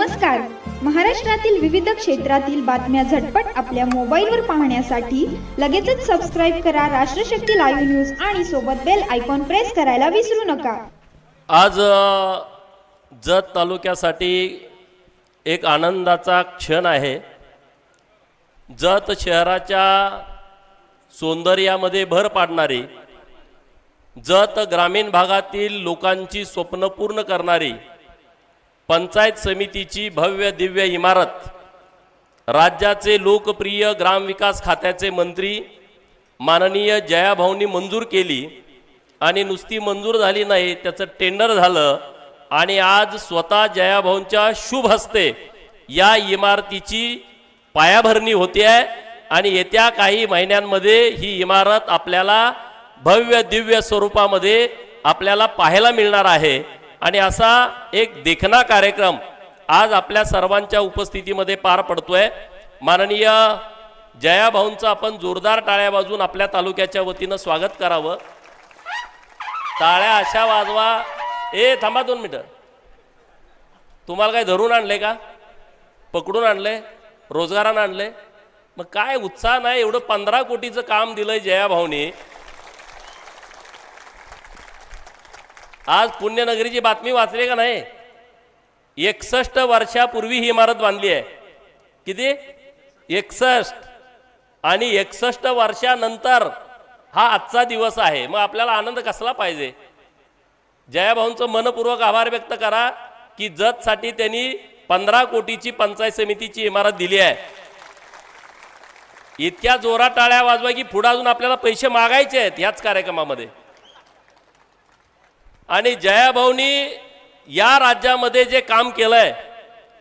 नमस्कार. महाराष्ट्रातील विविध क्षेत्रातील बातम्या झटपट आपल्या मोबाईलवर पाहण्यासाठी लगेचच सबस्क्राईब करा राष्ट्रशक्ती लाईव्ह न्यूज आणि सोबत बेल आयकॉन प्रेस करायला विसरू नका. आज जत तालुक्यासाठी एक आनंदाचा क्षण आहे. जत शहराच्या सौंदर्यामध्ये भर पाडणारी, जत ग्रामीण भागातील लोकांची स्वप्न पूर्ण करणारी पंचायत समितीची भव्य दिव्य इमारत राज्याचे लोकप्रिय ग्रामविकास खात्याचे मंत्री माननीय जयाभाऊंनी मंजूर केली. आणि नुसती मंजूर झाली नाही, त्याचं टेंडर झालं आणि आज स्वतः जयाभाऊंच्या शुभ हस्ते या इमारतीची पायाभरणी होते आहे. आणि येत्या काही महिन्यांमध्ये ही इमारत आपल्याला भव्य दिव्य स्वरूपामध्ये आपल्याला पाहायला मिळणार आहे. आणि असा एक देखणा कार्यक्रम आज आपल्या सर्वांच्या उपस्थितीमध्ये पार पडतोय. माननीय जयाभाऊंचं आपण जोरदार टाळ्या वाजवून आपल्या तालुक्याच्या वतीनं स्वागत करावं. टाळ्या अशा वाजवा. थांबा 2 मिनिटं. तुम्हाला काय धरून आणले का? पकडून आणले? रोजगारानं आणले? मग काय उत्साह नाही? एवढं 15 कोटीचं काम दिलंय जयाभाऊनी. आज पुण्यनगरीची बातमी वाचली का नाही? 61 वर्षापूर्वी ही इमारत बांधली आहे. किती? 61. आणि 61 वर्षानंतर हा आजचा दिवस आहे. मग आपल्याला आनंद कसला पाहिजे? जयाभाऊंचं मनपूर्वक आभार व्यक्त करा की जतसाठी त्यांनी 15 कोटीची पंचायत समितीची इमारत दिली आहे. इतक्या जोरात टाळ्या वाजवा की पुढे अजून आपल्याला पैसे मागायचे आहेत याच कार्यक्रमामध्ये. आणि जयाभाऊंनी या राज्यामध्ये जे काम केलंय,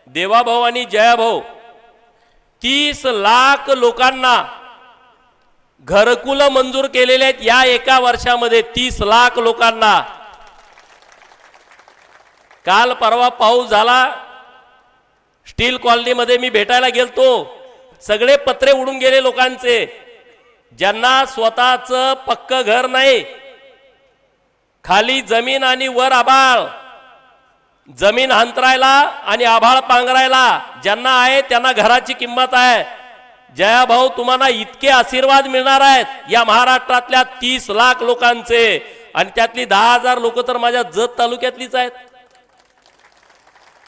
देवाभाऊ आणि जयाभाऊ 30 लाख लोकांना घरकुल मंजूर केलेले आहेत या एका वर्षामध्ये. 30 लाख लोकांना. काल परवा पाऊस झाला, स्टील कॉलनीमध्ये मी भेटायला गेलतो. सगळे पत्रे उडून गेले लोकांचे, ज्यांना स्वतःचं पक्क घर नाही. खाली जमीन आणि वर आभाळ. जमीन हंतरायला आणि आभाळ पांघरायला ज्यांना आहे त्यांना घराची किंमत आहे. जयाभाऊ, तुम्हाला इतके आशीर्वाद मिळणार आहेत या महाराष्ट्रातल्या 30 लाख लोकांचे. आणि त्यातली 10,000 लोक तर माझ्या जत तालुक्यातलीच आहेत.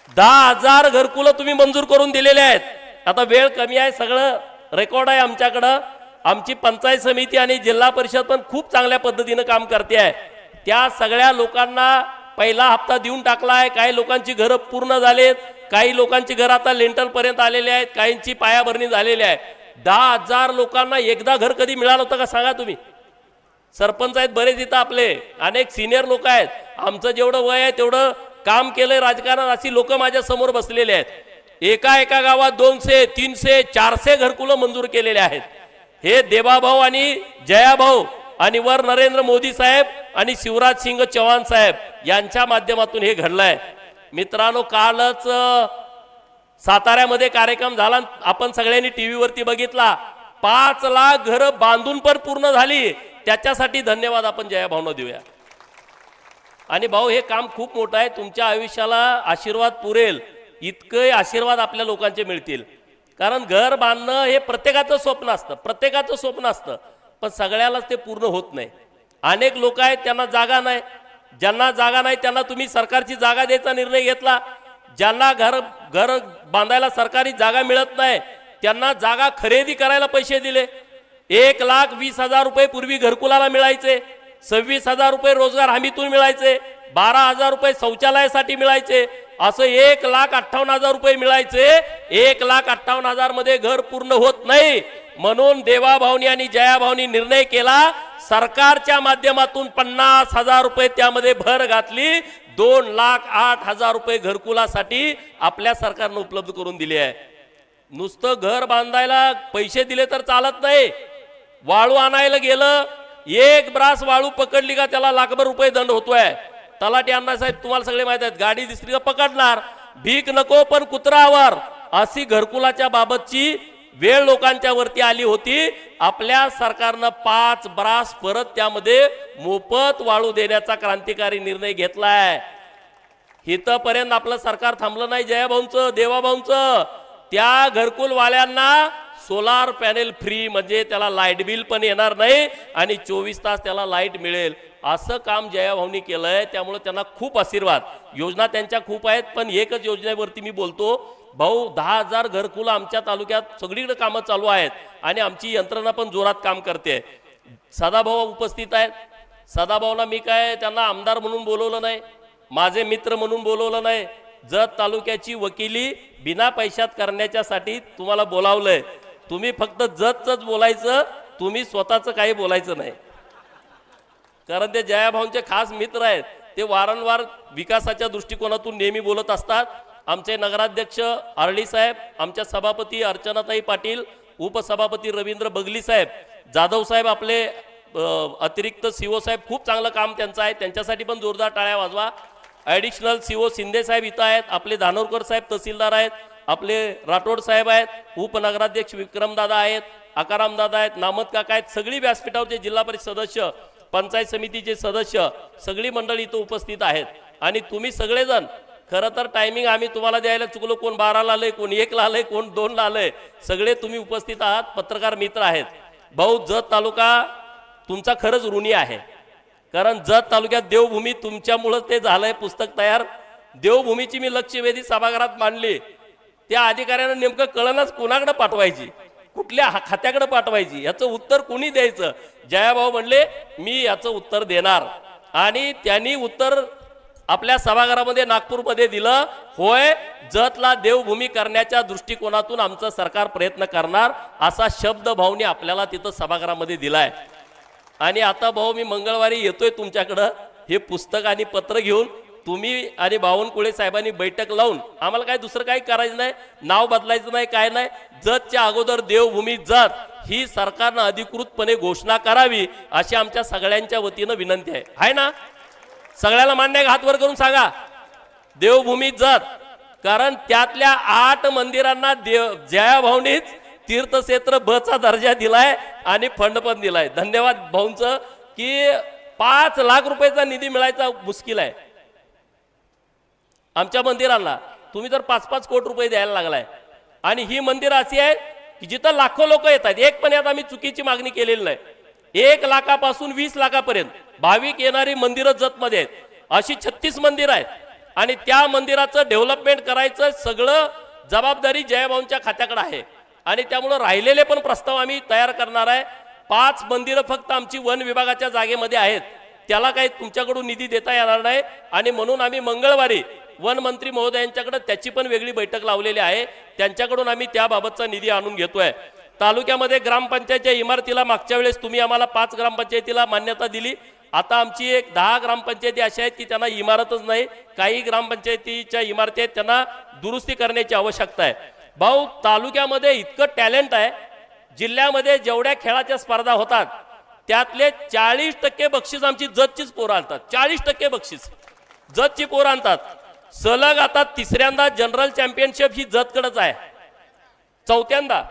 10,000 घरकुलं तुम्ही मंजूर करून दिलेले आहेत. आता वेळ कमी आहे, सगळं रेकॉर्ड आहे आमच्याकडं. आमची पंचायत समिती आणि जिल्हा परिषद पण खूप चांगल्या पद्धतीनं काम करते आहे. त्या सगळ्या लोकांना पहिला हप्ता देऊन टाकला आहे. काही लोकांची घरं पूर्ण झालेत, काही लोकांची घरं आता लेंटल पर्यंत आलेले आहेत, काहींची पायाभरणी झालेली आहे. 10,000 लोकांना एकदा घर कधी मिळालं होतं का सांगा तुम्ही? सरपंच आहेत बरेच इथं आपले, अनेक सिनियर लोक आहेत. आमचं जेवढं वय आहे तेवढं काम केलंय राजकारणात अशी लोक माझ्या समोर बसलेले आहेत. एका गावात 200, 300, 400 घरकुलं मंजूर केलेले आहेत. हे देवाभाऊ आणि जयाभाऊ आणि वर नरेंद्र मोदी साहेब आणि शिवराज सिंग चौहान साहेब यांच्या माध्यमातून हे घडलंय. मित्रांनो, कालच साताऱ्यामध्ये कार्यक्रम झाला, आपण सगळ्यांनी टीव्हीवरती बघितला. 5 लाख घरं बांधून पण पूर्ण झाली. त्याच्यासाठी धन्यवाद आपण जयाभाऊंना देऊया. आणि भाऊ, हे काम खूप मोठं आहे. तुमच्या आयुष्याला आशीर्वाद पुरेल इतके आशीर्वाद आपल्या लोकांचे मिळतील. कारण घर बांधणं हे प्रत्येकाचं स्वप्न असतं, प्रत्येकाचं स्वप्न असतं, पण सगळ्यालाच ते पूर्ण होत नाही. अनेक लोक आहेत त्यांना जागा नाही. ज्यांना जागा नाही त्यांना तुम्ही सरकारची जागा द्यायचा निर्णय घेतला. ज्यांना घर बांधायला सरकारी जागा मिळत नाही त्यांना जागा खरेदी करायला पैसे दिले. 1,20,000 रुपये पूर्वी घरकुलाला मिळायचे, 26,000 रुपये रोजगार हमीतून मिळायचे, 12,000 रुपये शौचालयासाठी मिळायचे, असं 1,58,000 रुपये मिळायचे. 1,58,000 मध्ये घर पूर्ण होत नाही. म्हणून देवाभाऊनी आणि जयाभाऊनी निर्णय केला, सरकारच्या माध्यमातून 50,000 रुपये त्यामध्ये भर घातली. 2,08,000 रुपये घरकुलासाठी आपल्या सरकारनं उपलब्ध करून दिले आहे. नुसतं घर बांधायला पैसे दिले तर चालत नाही. वाळू आणायला गेलं, एक ब्रास वाळू पकडली का त्याला लाखभर रुपये दंड होतोय. तलाठी अण्णासाहेब तुम्हाला सगळे माहित आहेत, गाडी दिसली का पकडणार. भीक नको पण कुत्रावर, अशी घरकुलाच्या बाबतची वेळ लोकांच्या वरती आली होती. आपल्या सरकारनं 5 ब्रास परत त्यामध्ये मोफत वाळू देण्याचा क्रांतिकारी निर्णय घेतलाय. इथपर्यंत आपलं सरकार थांबलं नाही जयाभाऊंचं, देवाभाऊंचं. त्या घरकुलवाल्यांना सोलार पॅनेल फ्री, म्हणजे त्याला लाईट बिल पण येणार नाही आणि 24 तास त्याला लाईट मिळेल, असं काम जयाभाऊंनी केलंय. त्यामुळे त्यांना खूप आशीर्वाद. योजना त्यांच्या खूप आहेत, पण एकच योजनेवरती मी बोलतो. भाऊ 10,000 घरकुलं आमच्या तालुक्यात सगळीकडे कामं चालू आहेत आणि आमची यंत्रणा पण जोरात काम करते. सदाभाऊ उपस्थित आहेत. सदाभाऊला मी काय त्यांना आमदार म्हणून बोलवलं नाही, माझे मित्र म्हणून बोलवलं नाही. जत तालुक्याची वकिली बिना पैशात करण्याच्यासाठी तुम्हाला बोलावलंय. तुम्ही फक्त जतच बोलायचं, तुम्ही स्वतःचं काही बोलायचं नाही. कारण ते जयाभाऊंचे खास मित्र आहेत. ते वारंवार विकासाच्या दृष्टिकोनातून नेहमी बोलत असतात. आमचे नगराध्यक्ष आरडी साहेब, आमच्या सभापती अर्चनाताई पाटील, उपसभापती रवींद्र बगली साहेब, जाधव साहेब आपले अतिरिक्त सीओ साहेब, खूप चांगलं काम त्यांचं आहे. त्यांच्यासाठी पण जोरदार टाळ्या वाजवा. ॲडिशनल सीओ शिंदे साहेब इथं आहेत. आपले धानोरकर साहेब तहसीलदार आहेत. आपले राठोड साहेब आहेत. उपनगराध्यक्ष विक्रमदादा आहेत. आकारामदादा आहेत. नामत काका आहेत. सगळी व्यासपीठावरचे जिल्हा परिषद सदस्य, पंचायत समितीचे सदस्य, सगळी मंडळी इथं उपस्थित आहेत. आणि तुम्ही सगळेजण, खरं तर टायमिंग आम्ही तुम्हाला द्यायला चुकलो. कोण 12ला आलंय, कोण 1ला आलंय, कोण 2ला आलंय. सगळे तुम्ही उपस्थित आहात, पत्रकार मित्र आहेत. भाऊ जत तालुका तुमचा खरंच ऋणी आहे. कारण जत तालुक्यात देवभूमी तुमच्यामुळं ते झालंय पुस्तक तयार. देवभूमीची मी लक्षवेधी सभागृहात मांडली. त्या अधिकाऱ्यांना नेमकं कळणच कोणाकडे पाठवायची, कुठल्या खात्याकडे पाठवायची, याचं उत्तर कोणी द्यायचं. जयाभाऊ म्हणले मी याचं उत्तर देणार. आणि त्यांनी उत्तर आपल्या सभागृहामध्ये नागपूरमध्ये दिलं. होय, जतला देवभूमी करण्याच्या दृष्टिकोनातून आमचं सरकार प्रयत्न करणार, असा शब्द भाऊनी आपल्याला तिथं सभागृहामध्ये दिलाय. आणि आता भाऊ मी मंगळवारी येतोय तुमच्याकडं हे पुस्तक आणि पत्र घेऊन. तुम्ही आणि बावनकुळे साहेबांनी बैठक लावून, आम्हाला काय दुसरं काही करायचं नाही, नाव बदलायचं नाही, काय नाही. जतच्या अगोदर देवभूमी जत ही सरकारनं अधिकृतपणे घोषणा करावी, अशी आमच्या सगळ्यांच्या वतीनं विनंती आहे ना. सगळ्याला मान्य आहे? हात वर करून सांगा देवभूमी जत. कारण त्यातल्या 8 मंदिरांना जयाभाऊनीच तीर्थक्षेत्र बचा दर्जा दिलाय आणि फंड पण दिलाय. धन्यवाद भाऊंचं की 5 लाख रुपयाचा निधी मिळायचा मुश्किल आहे आमच्या मंदिरांना. तुम्ही तर 5-5 कोटी रुपये द्यायला लागलाय. आणि ही मंदिरं अशी आहेत की जिथं लाखो लोक येतात. एक पण यात आम्ही चुकीची मागणी केलेली नाही. 1 लाखापासून 20 लाखापर्यंत भाविक येणारी मंदिरं जतमध्ये आहेत. अशी 36 मंदिरं आहेत. आणि त्या मंदिराचं डेव्हलपमेंट करायचं सगळं जबाबदारी जयभाऊंच्या खात्याकडे आहे. आणि त्यामुळं राहिलेले पण प्रस्ताव आम्ही तयार करणार आहे. 5 मंदिरं फक्त आमची वन विभागाच्या जागेमध्ये आहेत. त्याला काही तुमच्याकडून निधी देता येणार नाही. आणि म्हणून आम्ही मंगळवारी वन मंत्री महोदयांच्याकडे त्याची पण वेगळी बैठक लावलेली आहे. त्यांच्याकडून आम्ही त्याबाबतचा निधी आणून घेतोय. तालुक्यामध्ये ग्रामपंचायतच्या इमारतीला मागच्या वेळेस तुम्ही आम्हाला 5 ग्रामपंचायतीला मान्यता दिली. आता आमची एक 10 ग्रामपंचायती अशा आहेत की त्यांना इमारतच नाही. काही ग्रामपंचायतीच्या इमारती आहेत, त्यांना दुरुस्ती करण्याची आवश्यकता आहे. भाऊ तालुक्यामध्ये इतकं टॅलेंट आहे. जिल्ह्यामध्ये जेवढ्या खेळाच्या स्पर्धा होतात त्यातले 40% बक्षीस आमची जतचीच पोरं आणतात. 40% बक्षीस जतची पोरं आणतात. सलग आता 3ऱ्यांदा जनरल चॅम्पियनशिप ही जतकडेच आहे. चौथ्यांदा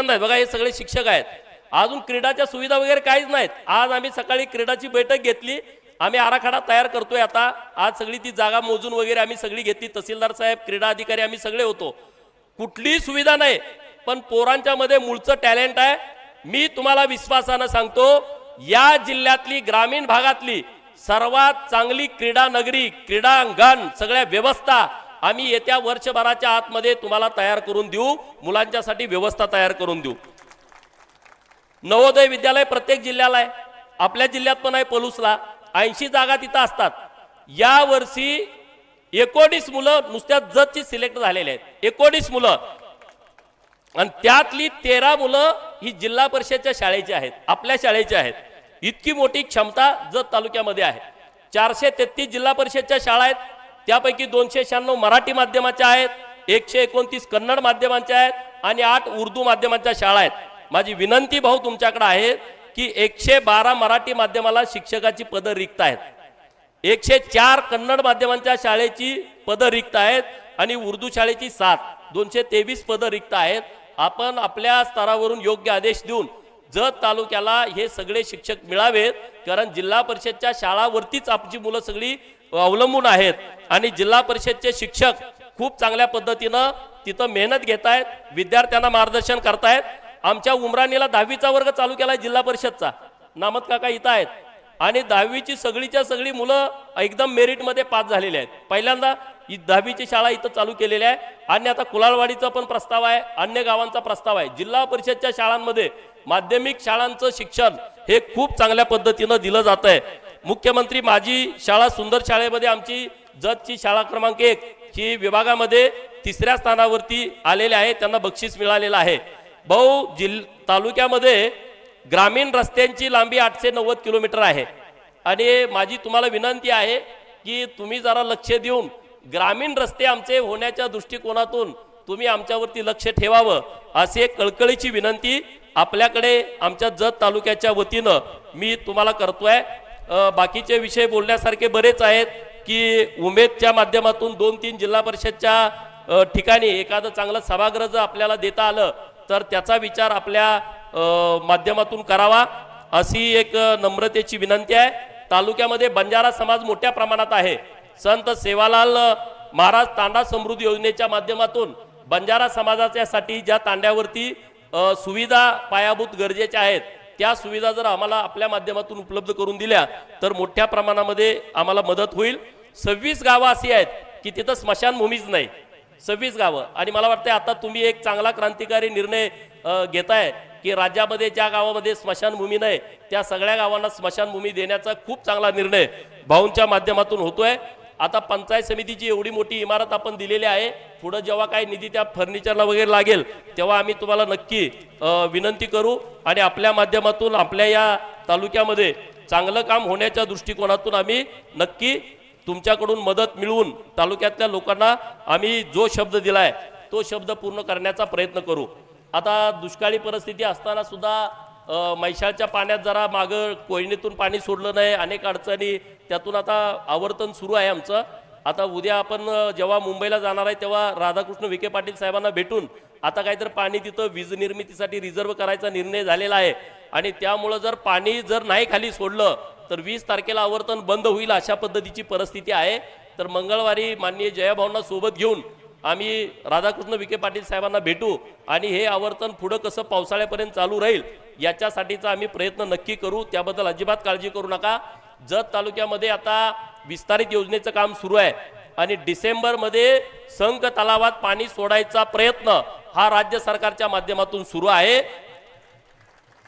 आहे बघा. हे सगळे शिक्षक आहेत. अजून क्रीडाच्या सुविधा वगैरे काहीच नाहीत. आज आम्ही सकाळी क्रीडाची बैठक घेतली. आम्ही आराखडा तयार करतोय आता. आज सगळी ती जागा मोजून वगैरे आम्ही सगळी घेतली. तहसीलदार साहेब, क्रीडा अधिकारी आम्ही सगळे होतो. कुठलीही सुविधा नाही, पण पोरांच्या मध्ये मूळचं टॅलेंट आहे. मी तुम्हाला विश्वासानं सांगतो, या जिल्ह्यातली ग्रामीण भागातली सर्वात चांगली क्रीडा नगरी, क्रीडांगण, सगळ्या व्यवस्था आम्ही येत्या वर्षभराच्या आतमध्ये तुम्हाला तयार करून देऊ. मुलांच्यासाठी व्यवस्था तयार करून देऊ. नवोदय विद्यालय प्रत्येक जिल्ह्याला आहे. आपल्या जिल्ह्यात पण आहे. पलूसला 80 जागा तिथं असतात. या वर्षी 19 मुलं नुसत्या जतची सिलेक्ट झालेले आहेत. 19 मुलं. आणि त्यातली 13 मुलं ही जिल्हा परिषदच्या शाळेची आहेत, आपल्या शाळेची आहेत. इतकी मोठी क्षमता जत तालुक्यामध्ये आहे. 433 जिल्हा परिषदच्या शाळा आहेत. त्यापैकी 296 मराठी माध्यमाच्या आहेत, 129 कन्नड माध्यमांच्या आहेत आणि 8 उर्दू माध्यमांच्या शाळा आहेत. माझी विनंती भाऊ तुमच्याकडे आहे की 112 मराठी माध्यमाला शिक्षकाची पदं रिक्त आहेत. 104 कन्नड माध्यमांच्या शाळेची पदं रिक्त आहेत आणि उर्दू शाळेची 7, 223 पदं रिक्त आहेत. आपण आपल्या स्तरावरून योग्य आदेश देऊन जत तालुक्याला हे सगळे शिक्षक मिळावेत. कारण जिल्हा परिषदच्या शाळावरतीच आमची मुलं सगळी अवलंबून आहेत आणि जिल्हा परिषदचे शिक्षक खूप चांगल्या पद्धतीनं तिथं मेहनत घेत आहेत, विद्यार्थ्यांना मार्गदर्शन करतायत. आमच्या उमराणीला 10वीचा वर्ग चालू केलाय जिल्हा परिषदचा, नामत काका इथं आहेत आणि 10वीची सगळीच्या सगळी मुलं एकदम मेरिटमध्ये पास झालेली आहेत. पहिल्यांदा 10वीची शाळा इथं चालू केलेली आहे आणि आता कुलाळवाडीचा पण प्रस्ताव आहे, अन्य गावांचा प्रस्ताव आहे. जिल्हा परिषदच्या शाळांमध्ये माध्यमिक शाळांचं शिक्षण हे खूप चांगल्या पद्धतीनं दिलं जात आहे. मुख्यमंत्री माझी शाळा सुंदर शाळेमध्ये आमची जतची शाळा क्रमांक 1 ही विभागामध्ये 3ऱ्या स्थानावरती आलेले आहे, त्यांना बक्षीस मिळालेलं आहे. भाऊ तालुक्यामध्ये ग्रामीण रस्त्यांची लांबी 890 किलोमीटर आहे आणि माझी तुम्हाला विनंती आहे की तुम्ही जरा लक्ष देऊन ग्रामीण रस्ते आमचे होण्याच्या दृष्टिकोनातून तुम्ही आमच्यावरती लक्ष ठेवावं अशी एक कळकळीची विनंती आपल्याकडे आमच्या जत तालुक्याच्या वतीनं मी तुम्हाला करतोय. बाकीचे विषय बोलण्यासारखे बरेच आहेत की उमेदच्या माध्यमातून 2-3 जिल्हा परिषदच्या ठिकाणी एखादं चांगलं सभागृह जर आपल्याला देता आलं तर त्याचा विचार आपल्या माध्यमातून करावा अशी एक नम्रतेची विनंती आहे. तालुक्यामध्ये बंजारा समाज मोठ्या प्रमाणात आहे. संत सेवालाल महाराज तांडा समृद्धी योजनेच्या माध्यमातून बंजारा समाजाच्यासाठी ज्या तांड्यावरती सुविधा पायाभूत गरजेच्या आहेत त्या सुविधा जर आम्हाला आपल्या माध्यमातून उपलब्ध करून दिल्या तर मोठ्या प्रमाणामध्ये आम्हाला मदत होईल. 26 गावं अशी आहेत की तिथं स्मशानभूमीच नाही, 26 गावं. आणि मला वाटतं आता तुम्ही एक चांगला क्रांतिकारी निर्णय घेताय की राज्यामध्ये ज्या गावामध्ये स्मशानभूमी नाही त्या सगळ्या गावांना स्मशानभूमी देण्याचा खूप चांगला निर्णय भाऊंच्या माध्यमातून होतोय. आता पंचायत समितीची एवढी मोठी इमारत आपण दिलेली आहे, पुढे जेव्हा काही निधी त्या फर्निचरला वगैरे लागेल तेव्हा आम्ही तुम्हाला नक्की विनंती करू आणि आपल्या माध्यमातून आपल्या या तालुक्यामध्ये चांगलं काम होण्याच्या दृष्टिकोनातून आम्ही नक्की तुमच्याकडून मदत मिळवून तालुक्यातल्या लोकांना आम्ही जो शब्द दिलाय तो शब्द पूर्ण करण्याचा प्रयत्न करू. आता दुष्काळी परिस्थिती असताना सुद्धा मैशाळच्या पाण्यात जरा मागं कोयनेतून पाणी सोडलं नाही, अनेक अडचणी, त्यातून आता आवर्तन सुरू आहे आमचं. आता उद्या आपण जेव्हा मुंबईला जाणार आहे तेव्हा राधाकृष्ण विखे पाटील साहेबांना भेटून आता काहीतरी पाणी तिथं वीज निर्मितीसाठी रिझर्व करायचा निर्णय झालेला आहे आणि त्यामुळं जर पाणी जर नाही खाली सोडलं तर 20 तारखेला आवर्तन बंद होईल अशा पद्धतीची परिस्थिती आहे. तर मंगळवारी माननीय जयाभाऊंना सोबत घेऊन आम्ही राधाकृष्ण विखे पाटील साहेबांना भेटू आणि हे आवर्तन पुढं कसं पावसाळ्यापर्यंत चालू राहील याच्यासाठीचा आम्ही प्रयत्न नक्की करू. त्याबद्दल अजिबात काळजी करू नका. जत तालुक्यामध्ये आता विस्तारित योजनेचं काम सुरू आहे आणि डिसेंबरमध्ये संक तलावात पाणी सोडायचा प्रयत्न हा राज्य सरकारच्या माध्यमातून सुरू आहे.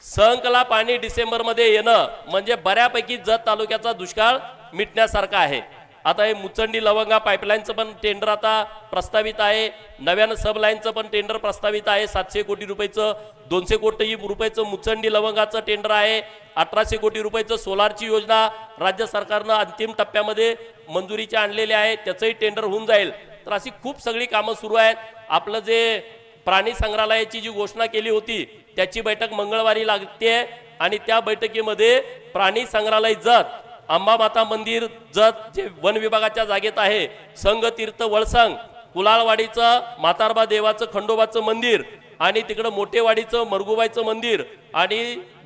संकला पाणी डिसेंबरमध्ये येणं म्हणजे बऱ्यापैकी जत तालुक्याचा दुष्काळ मिटण्यासारखा आहे. आता हे मुचंडी लवंगा पाईपलाईनचं पण टेंडर आता प्रस्तावित आहे, नव्यानं सब लाईनचं पण टेंडर प्रस्तावित आहे. 700 कोटी रुपयाचं, 200 कोटी रुपयाचं मुचंडी लवंगाचं टेंडर आहे. 1800 कोटी रुपयाचं सोलारची योजना राज्य सरकारनं अंतिम टप्प्यामध्ये मंजुरीचे आणलेले आहे, त्याचंही टेंडर होऊन जाईल. तर अशी खूप सगळी कामं सुरू आहेत. आपलं जे प्राणी संग्रहालयाची जी घोषणा केली होती त्याची बैठक मंगळवारी लागते आणि त्या बैठकीमध्ये प्राणी संग्रहालय जत, अंबामाता मंदिर जत जे वन विभागाच्या जागेत आहे, संगतीर्थ वळसंग, कुलाळवाडीचं म्हातारबा देवाचं खंडोबाचं मंदिर आणि तिकडं मोठेवाडीचं मरगुबाईचं मंदिर आणि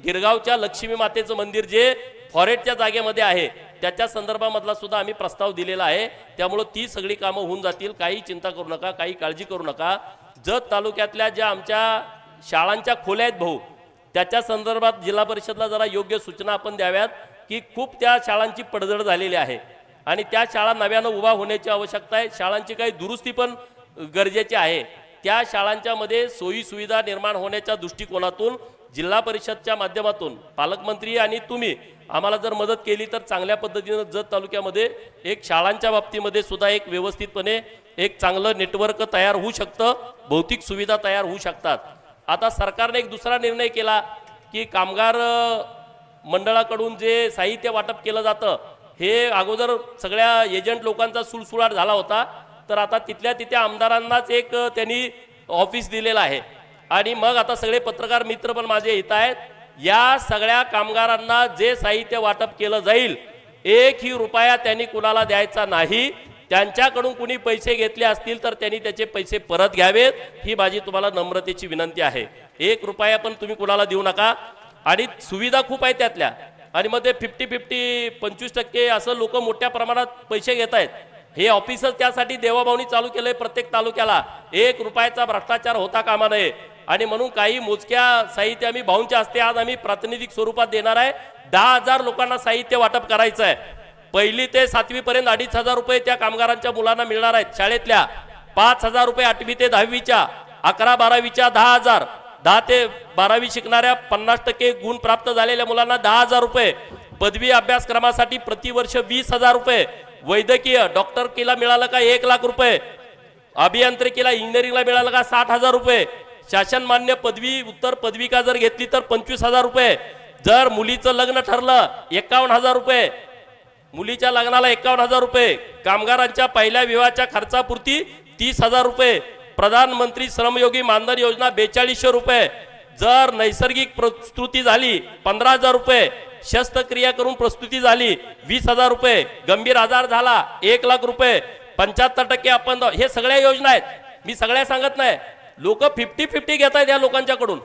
गिरगावच्या लक्ष्मी मातेचं मंदिर जे फॉरेस्टच्या जागेमध्ये आहे त्याच्या संदर्भामधला सुद्धा आम्ही प्रस्ताव दिलेला आहे. त्यामुळे ती सगळी कामं होऊन जातील, काही चिंता करू नका, काही काळजी करू नका. जत तालुक्यातल्या ज्या आमच्या शाळांच्या खोल्या आहेत भाऊ त्याच्या संदर्भात जिल्हा परिषदला जरा योग्य सूचना आपण द्याव्यात की खूप त्या शाळांची पडझड झालेली आहे आणि त्या शाळा नव्यानं उभा होण्याची आवश्यकता आहे. शाळांची काही दुरुस्ती पण गरजेची आहे. त्या शाळांच्या मध्ये सोयी सुविधा निर्माण होण्याच्या दृष्टिकोनातून जिल्हा परिषदच्या माध्यमातून पालकमंत्री आणि तुम्ही आम्हाला जर मदत केली तर चांगल्या पद्धतीनं जत तालुक्यामध्ये एक शाळांच्या बाबतीमध्ये सुद्धा एक व्यवस्थितपणे एक चांगलं नेटवर्क तयार होऊ शकतं, भौतिक सुविधा तयार होऊ शकतात. आता सरकारने एक दुसरा निर्णय केला की कामगार मंडळाकडून जे साहित्य वाटप केलं जातं हे अगोदर सगळ्या एजंट लोकांचा सुळसुळाट झाला होता, तर आता तिथल्या तिथे आमदारांनाच एक त्यांनी ऑफिस दिलेलं आहे आणि मग आता सगळे पत्रकार मित्र पण माझे येत आहेत. या सगळ्या कामगारांना जे साहित्य वाटप केलं जाईल 1 रुपया त्यांनी कुणाला द्यायचा नाही. त्यांच्याकडून कुणी पैसे घेतले असतील तर त्यांनी त्याचे पैसे परत घ्यावेत, ही माझी तुम्हाला नम्रतेची विनंती आहे. 1 रुपया पण तुम्ही कुणाला देऊ नका. आणि सुविधा खूप आहेत त्यातल्या. आणि मग ते 50-50 25% असं लोक मोठ्या प्रमाणात पैसे घेत आहेत. हे ऑफिसच त्यासाठी देवाभाऊनी चालू केलंय. प्रत्येक तालुक्याला 1 रुपयाचा भ्रष्टाचार होता कामा नये. आणि म्हणून काही मोजक्या साहित्य आम्ही भाऊंच्या हस्ते आज आम्ही प्रातिनिधिक स्वरूपात देणार आहे. 10,000 लोकांना साहित्य वाटप करायचं आहे. 1ली ते 7वी पर्यंत 2,500 रुपये त्या कामगारांच्या मुलांना मिळणार आहेत शाळेतल्या. 5,000 रुपये 8वी ते 10वीच्या, 11-12वीच्या 10,000, 10 ते 12वी शिकणाऱ्या 50% गुण प्राप्त झालेल्या मुलांना 10,000 रुपये. पदवी अभ्यासक्रमासाठी प्रतिवर्ष 20,000 रुपये. वैद्यकीय डॉक्टरकीला मिळालं का 1,00,000 रुपये. अभियांत्रिकीला इंजिनिअरिंगला मिळालं का 60,000 रुपये. शासन मान्य पदवी उत्तर पदविका जर घेतली तर 25,000 रुपये. जर मुलीचं लग्न ठरलं 51,000 रुपये. मुलीच्या लग्नाला 51,000 रुपये. कामगारांच्या पहिल्या विवाहाच्या खर्चापुरती 30,000 रुपये. प्रधानमंत्री श्रमयोगी मानधन योजना 4200 रुपये. जर नैसर्गिक प्रस्तुती झाली 15,000 रुपये. शस्त्रक्रिया करून प्रस्तुती झाली 20,000 रुपये. गंभीर आजार झाला 1,00,000 रुपये. 75% आपण हे सगळ्या योजना आहेत. मी सगळ्या सांगत नाही. लोक 50-50 घेत आहेत या लोकांच्याकडून.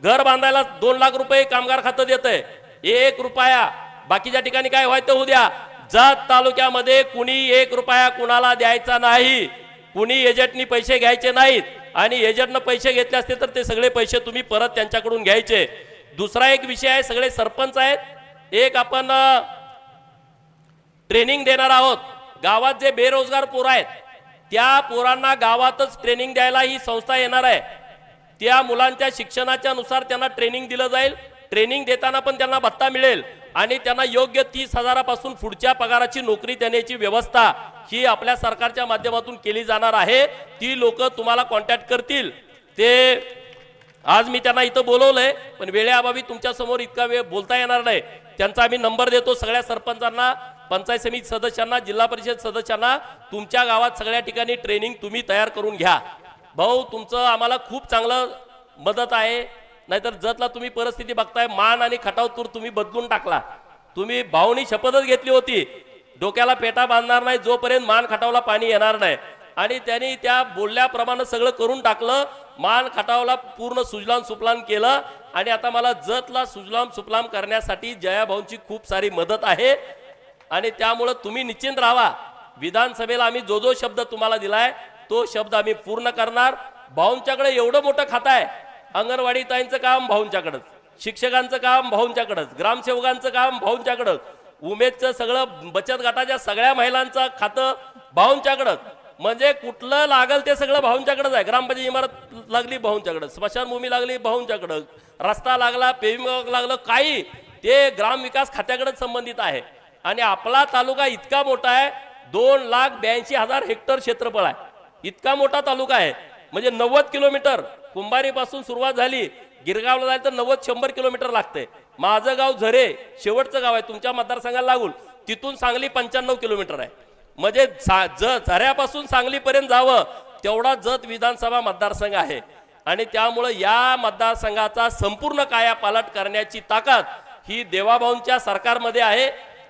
घर बांधायला 2,00,000 रुपये कामगार खातं देत आहे. 1 रुपया. बाकीच्या ठिकाणी काय व्हायचं होऊ द्या. जत तालुक्यामध्ये कुणी 1 रुपया कुणाला द्यायचा नाही. कुणी एजंटनी पैसे घ्यायचे नाहीत. आणि एजंटनं पैसे घेतले असते तर ते सगळे पैसे तुम्ही परत त्यांच्याकडून घ्यायचे. दुसरा एक विषय आहे. सगळे सरपंच आहेत. एक आपण ट्रेनिंग देणार आहोत. गावात जे बेरोजगार पोरं आहेत त्या पोरांना गावातच ट्रेनिंग द्यायला ही संस्था येणार आहे. त्या मुलांच्या शिक्षणाच्या नुसार त्यांना ट्रेनिंग दिलं जाईल. ट्रेनिंग देताना पण त्यांना भत्ता मिळेल आणि त्यांना योग्य 30,000 पासून पुढच्या पगाराची नोकरी देण्याची व्यवस्था ही आपल्या सरकारच्या माध्यमातून केली जाणार आहे. ती लोक तुम्हाला कॉन्टॅक्ट करतील. ते आज मी त्यांना इथं बोलवलंय पण वेळेअभावी तुमच्या समोर इतका वेळ बोलता येणार नाही. त्यांचा आम्ही नंबर देतो सगळ्या सरपंचांना, पंचायत समिती सदस्यांना, जिल्हा परिषद सदस्यांना. तुमच्या गावात सगळ्या ठिकाणी ट्रेनिंग तुम्ही तयार करून घ्या. भाऊ तुमचं आम्हाला खूप चांगलं मदत आहे. नाहीतर जतला तुम्ही परिस्थिती बघताय. मान आणि खटाव तूर तुम्ही बदलून टाकला. तुम्ही भाऊनी शपथच घेतली होती डोक्याला पेटा बांधणार नाही जोपर्यंत मान खटावला पाणी येणार नाही. आणि त्यांनी त्या बोलल्याप्रमाणे सगळं करून टाकलं. मान खटावला पूर्ण सुजलाम सुफलाम केलं. आणि आता मला जतला सुजलाम सुफलाम करण्यासाठी जयाभाऊंची खूप सारी मदत आहे. आणि त्यामुळे तुम्ही निश्चिंत राहा. विधानसभेला आम्ही जो शब्द तुम्हाला दिलाय तो शब्द आम्ही पूर्ण करणार. भाऊंच्याकडे एवढं मोठं खातं आहे. अंगणवाडी ताईंचं काम भाऊंच्याकडंच, शिक्षकांचं काम भाऊंच्याकडंच, ग्रामसेवकांचं काम भाऊंच्याकडंच, उमेदचं सगळं बचत गटाच्या सगळ्या महिलांचं खातं भाऊंच्याकडंच. म्हणजे कुठलं लागल ते सगळं भाऊंच्याकडंच आहे. ग्रामपंचायत इमारत लागली भाऊंच्याकडं, स्मशानभूमी लागली भाऊंच्याकडं, रस्ता लागला, पेविंग लागलं, काही ते ग्रामविकास खात्याकडेच संबंधित आहे. आणि आपला तालुका इतका मोठा आहे. 2,82,000 हेक्टर क्षेत्रफळ आहे. इतका मोठा तालुका आहे. म्हणजे 90 किलोमीटर कुंभारीपासून सुरुवात झाली गिरगावला जायला तर 90-100 किलोमीटर लागते. माझं गाव झरे शेवटचं गाव आहे तुमच्या मतदारसंघाला लागून. तिथून सांगली 95 किलोमीटर आहे. म्हणजे झऱ्यापासून सांगलीपर्यंत जावं तेवढा जत विधानसभा मतदारसंघ आहे. आणि त्यामुळे या मतदारसंघाचा संपूर्ण कायापालट करण्याची ताकद ही देवाभाऊंच्या सरकारमध्ये आहे.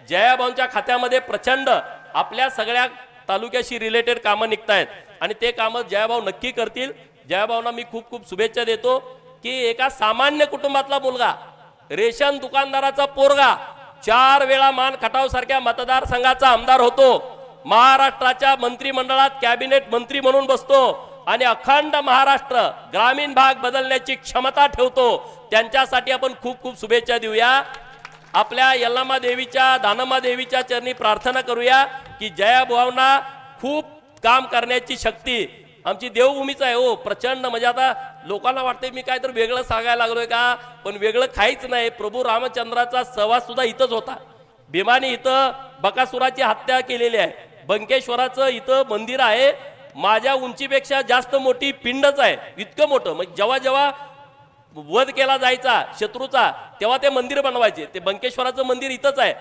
जयाभाऊंच्या खात्यामध्ये प्रचंड आपल्या सगळ्या तालुक्याशी रिलेटेड कामं निघतायत आणि ते कामं जयाभाऊ नक्की करतील. जयाभाऊंना मी खूप खूप शुभेच्छा देतो की एका सामान्य कुटुंबातला मुलगा, रेशन दुकानदाराचा पोरगा 4 वेळा मान खटाव सारख्या मतदारसंघाचा आमदार होतो. महाराष्ट्राच्या मंत्रिमंडळात कॅबिनेट मंत्री म्हणून बसतो आणि अखंड महाराष्ट्र ग्रामीण भाग बदलण्याची क्षमता ठेवतो. त्यांच्यासाठी आपण खूप खूप शुभेच्छा देऊया. आपल्या यल्लामा देवीच्या, दानम्मा देवीच्या चरणी प्रार्थना करूया की जयाभाऊंना खूप काम करण्याची शक्ती आमची देवभूमीच आहे. हो प्रचंड. म्हणजे आता लोकांना वाटते मी काय तर वेगळं सांगायला लागलोय का, पण वेगळं काहीच नाही. प्रभू रामचंद्राचा सहवास सुद्धा इथंच होता. भीमाने इथं बकासुराची हत्या केलेली आहे. बंकेश्वराचं इथं मंदिर आहे. माझ्या उंचीपेक्षा जास्त मोठी पिंडच आहे. इतकं मोठं. म्हणजे जेव्हा जेव्हा वध केला जायचा शत्रूचा तेव्हा ते मंदिर बनवायचे. ते बंकेश्वराचं मंदिर इथंच आहे.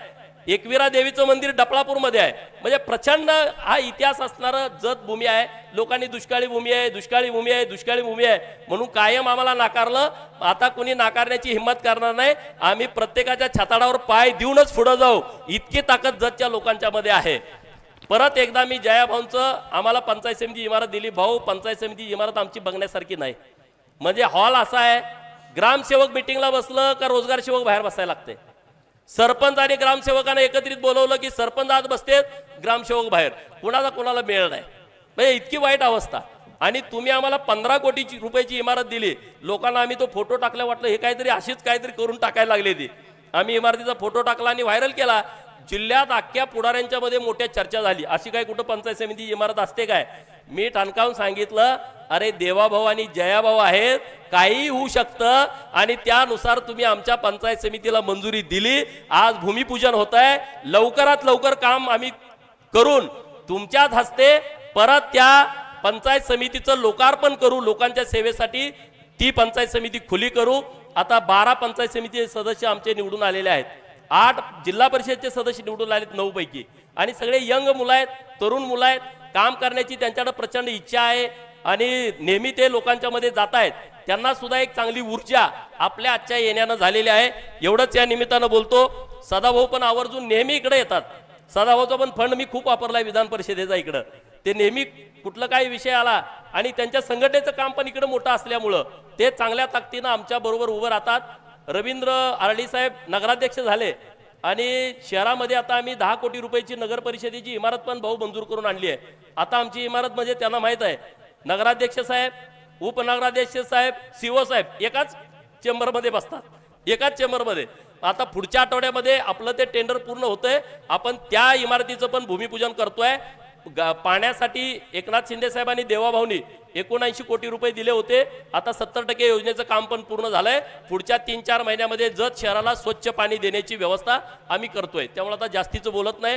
एकविरा देवीचं मंदिर डपळापूरमध्ये आहे. म्हणजे प्रचंड हा इतिहास असणारं जत भूमी आहे. लोकांनी दुष्काळी भूमी आहे, दुष्काळी भूमी आहे, दुष्काळी भूमी आहे म्हणून कायम आम्हाला नाकारलं. आता कोणी नाकारण्याची हिंमत करणार नाही. आम्ही प्रत्येकाच्या छाताडावर पाय देऊनच पुढे जाऊ. इतकी ताकद जतच्या लोकांच्या मध्ये आहे. परत एकदा मी जयाभाऊंचं, आम्हाला पंचायत समिती इमारत दिली. भाऊ पंचायत समिती इमारत आमची बघण्यासारखी नाही. म्हणजे हॉल असा आहे, ग्रामसेवक मिटिंगला बसलं का रोजगार सेवक बाहेर बसायला लागते. सरपंच आणि ग्रामसेवकांना एकत्रित बोलवलं की सरपंच आत बसतेत, ग्रामसेवक बाहेर, कुणाला कोणाला मेळ नाही. म्हणजे इतकी वाईट अवस्था. आणि तुम्ही आम्हाला 15 कोटी रुपयाची इमारत दिली, लोकांना आम्ही तो फोटो टाकला, वाटलं हे काहीतरी अशीच काहीतरी करून टाकायला लागले. ती आम्ही इमारतीचा फोटो टाकला आणि व्हायरल केला. जिल्ह्यात अख्ख्या पुढाऱ्यांच्या मध्ये मोठ्या चर्चा झाली. अशी काय कुठं पंचायत समिती इमारत असते काय? मी ठणकावून सांगितलं, अरे देवाभाऊ आणि जयाभाऊ आहेत, काही होऊ शकतं. आणि त्यानुसार तुम्ही आमच्या पंचायत समितीला मंजुरी दिली. आज भूमिपूजन होत आहे. लवकरात लवकर काम आम्ही करून तुमच्याच हस्ते परत त्या पंचायत समितीचं लोकार्पण करू. लोकांच्या सेवेसाठी ती पंचायत समिती खुली करू. आता 12 पंचायत समिती सदस्य आमचे निवडून आलेले आहेत. 8 जिल्हा परिषदचे सदस्य निवडून आलेत 9 पैकी. आणि सगळे यंग मुलं आहेत, तरुण मुलं आहेत. काम करण्याची त्यांच्याकडे प्रचंड इच्छा आहे आणि नेहमी ते लोकांच्या मध्ये जात आहेत. त्यांना सुद्धा एक चांगली ऊर्जा आपल्या आजच्या येण्यानं झालेली आहे. एवढंच या निमित्तानं बोलतो. सदाभाऊ पण आवर्जून नेहमी इकडे येतात. सदाभाऊचा पण फंड मी खूप वापरलाय विधान परिषदेचा इकडं. ते नेहमी कुठला काही विषय आला आणि त्यांच्या संघटनेचं काम पण इकडे मोठं असल्यामुळं ते चांगल्या ताकदीनं आमच्या बरोबर उभं राहतात. रवींद्र आरडी साहेब नगराध्यक्ष झाले आणि शहरामध्ये आता आम्ही 10 कोटी रुपयाची नगर परिषदेची इमारत पण भाऊ मंजूर करून आणली आहे. आता आमची इमारत म्हणजे त्यांना माहित आहे, नगराध्यक्ष साहेब, उपनगराध्यक्ष साहेब, सीओ साहेब एकाच चेंबरमध्ये बसतात, एकाच चेंबरमध्ये. आता पुढच्या आठवड्यामध्ये आपलं ते टेंडर पूर्ण होतंय. आपण त्या इमारतीचं पण भूमिपूजन करतोय. पाण्यासाठी एकनाथ शिंदे साहेबांनी देवाभाऊनी 79 कोटी रुपये दिले होते. आता 70% योजनेचं काम पण पूर्ण झालंय. पुढच्या 3-4 महिन्यामध्ये जत शहराला स्वच्छ पाणी देण्याची व्यवस्था आम्ही करतोय. त्यामुळे आता जास्तीचं बोलत नाही.